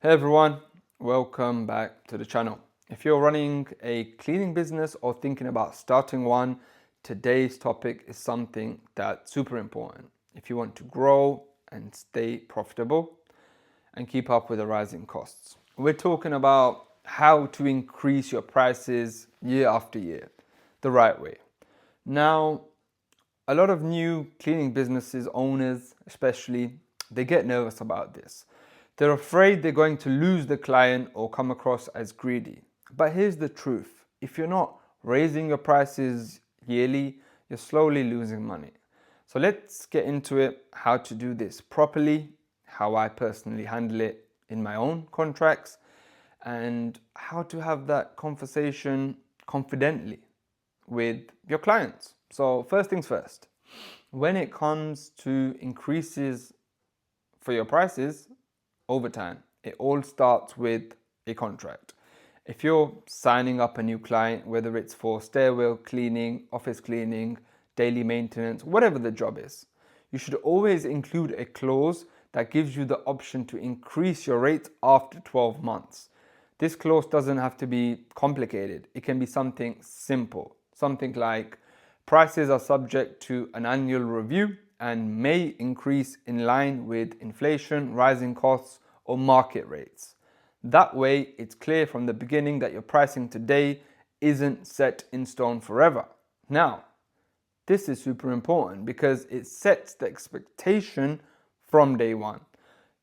Hey everyone, welcome back to the channel. If you're running a cleaning business or thinking about starting one, today's topic is something that's super important if you want to grow and stay profitable and keep up with the rising costs. We're talking about how to increase your prices year after year the right way. Now, a lot of new cleaning businesses owners, especially, they get nervous about this. They're afraid they're going to lose the client or come across as greedy. But here's the truth. If you're not raising your prices yearly, you're slowly losing money. So let's get into it, how to do this properly, how I personally handle it in my own contracts, and how to have that conversation confidently with your clients. So first things first, when it comes to increases for your prices over time, it all starts with a contract. If you're signing up a new client, whether it's for stairwell cleaning, office cleaning, daily maintenance, whatever the job is, you should always include a clause that gives you the option to increase your rate after 12 months. This clause doesn't have to be complicated. It can be something simple. Something like prices are subject to an annual review and may increase in line with inflation, rising costs, or market rates. That way, it's clear from the beginning that your pricing today isn't set in stone forever. Now, this is super important because it sets the expectation from day one.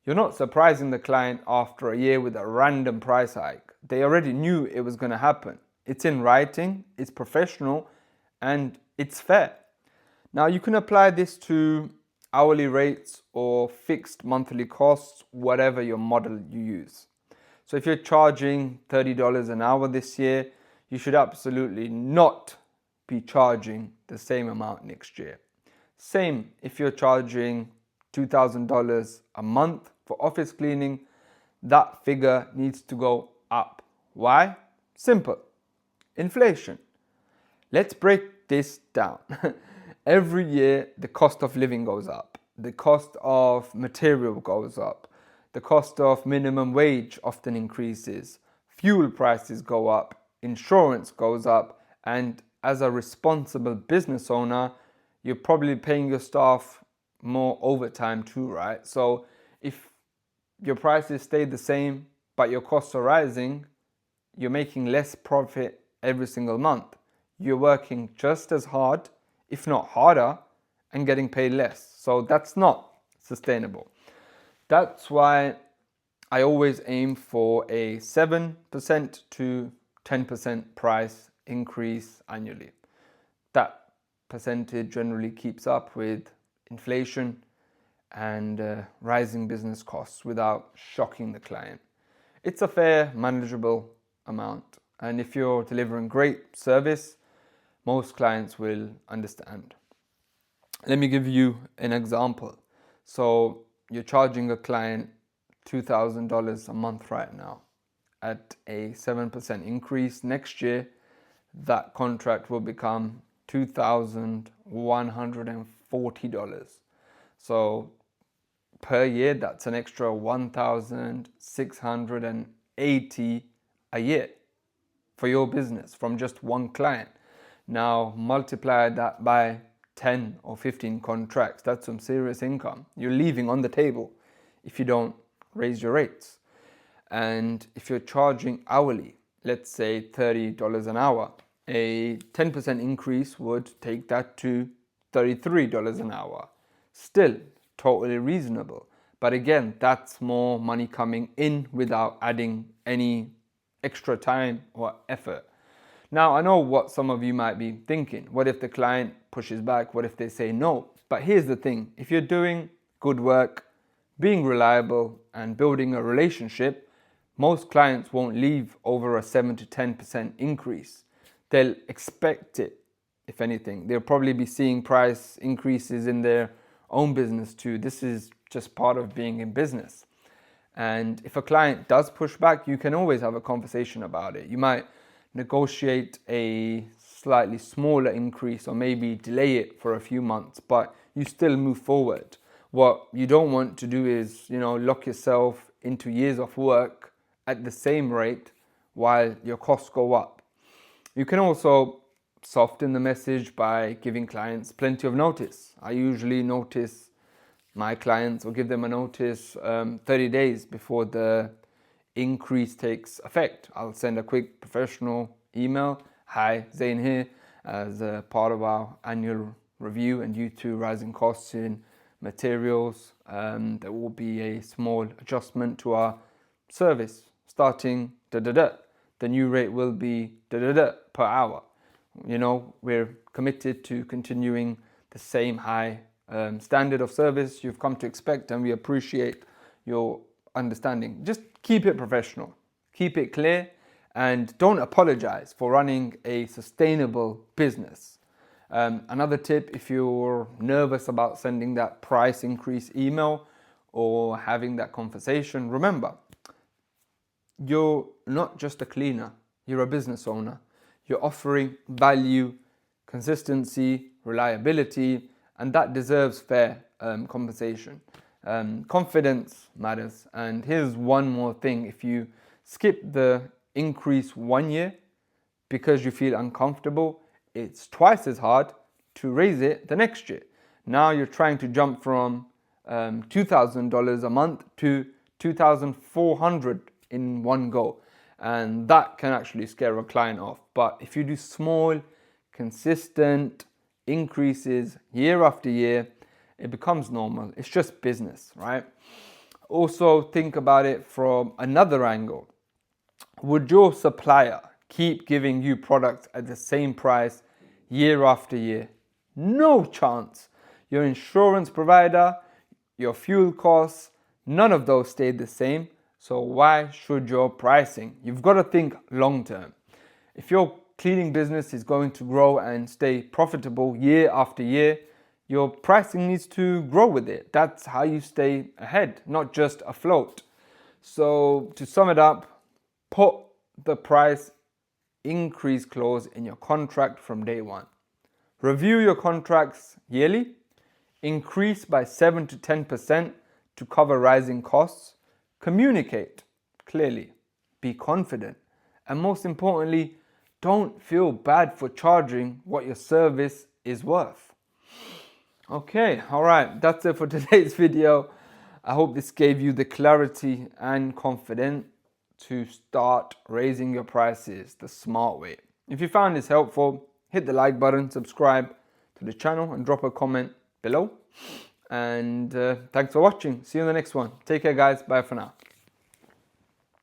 You're not surprising the client after a year with a random price hike. They already knew it was going to happen. It's in writing, it's professional, and it's fair. Now you can apply this to hourly rates or fixed monthly costs, whatever your model you use. So if you're charging $30 an hour this year, you should absolutely not be charging the same amount next year. Same if you're charging $2,000 a month for office cleaning, that figure needs to go up. Why? Simple. Inflation. Let's break this down. Every year, the cost of living goes up. The cost of material goes up. The cost of minimum wage often increases. Fuel prices go up. Insurance goes up. And as a responsible business owner, you're probably paying your staff more overtime too, right? So if your prices stay the same, but your costs are rising, you're making less profit every single month. You're working just as hard, if not harder, and getting paid less. So that's not sustainable. That's why I always aim for a 7% to 10% price increase annually. That percentage generally keeps up with inflation and rising business costs without shocking the client. It's a fair, manageable amount. And if you're delivering great service, most clients will understand. Let me give you an example. So you're charging a client $2,000 a month right now. At a 7% increase next year, that contract will become $2,140. So per year, that's an extra $1,680 a year for your business from just one client. Now multiply that by 10 or 15 contracts. That's some serious income you're leaving on the table if you don't raise your rates. And if you're charging hourly, let's say $30 an hour, a 10% increase would take that to $33 an hour. Still totally reasonable. But again, that's more money coming in without adding any extra time or effort. Now, I know what some of you might be thinking. What if the client pushes back? What if they say no? But here's the thing. If you're doing good work, being reliable, and building a relationship, most clients won't leave over a 7 to 10% increase. They'll expect it, if anything. They'll probably be seeing price increases in their own business too. This is just part of being in business. And if a client does push back, you can always have a conversation about it. You might negotiate a slightly smaller increase or maybe delay it for a few months, but you still move forward. What you don't want to do is, lock yourself into years of work at the same rate while your costs go up. You can also soften the message by giving clients plenty of notice. I usually notice my clients or give them a notice 30 days before the increase takes effect. I'll send a quick professional email. Hi, Zain here. As a part of our annual review and due to rising costs in materials, there will be a small adjustment to our service starting The new rate will be per hour. We're committed to continuing the same high standard of service you've come to expect, and we appreciate your understanding. Just keep it professional, keep it clear, and don't apologize for running a sustainable business. Another tip, if you're nervous about sending that price increase email or having that conversation, remember, you're not just a cleaner, you're a business owner. You're offering value, consistency, reliability, and that deserves fair compensation. Confidence matters. And here's one more thing. If you skip the increase 1 year because you feel uncomfortable, it's twice as hard to raise it the next year. Now you're trying to jump from $2,000 a month to $2,400 in one go. And that can actually scare a client off. But if you do small, consistent increases year after year, it becomes normal. It's just business, right? Also, think about it from another angle. Would your supplier keep giving you products at the same price year after year? No chance. Your insurance provider, your fuel costs, none of those stayed the same. So why should your pricing? You've got to think long term. If your cleaning business is going to grow and stay profitable year after year, your pricing needs to grow with it. That's how you stay ahead, not just afloat. So to sum it up, put the price increase clause in your contract from day one. Review your contracts yearly. Increase by 7 to 10% to cover rising costs. Communicate clearly. Be confident. And most importantly, don't feel bad for charging what your service is worth. Okay, all right, that's it for today's video. I hope this gave you the clarity and confidence to start raising your prices the smart way. If you found this helpful, hit the like button, subscribe to the channel, and drop a comment below. And thanks for watching. See you in the next one. Take care, guys. Bye for now.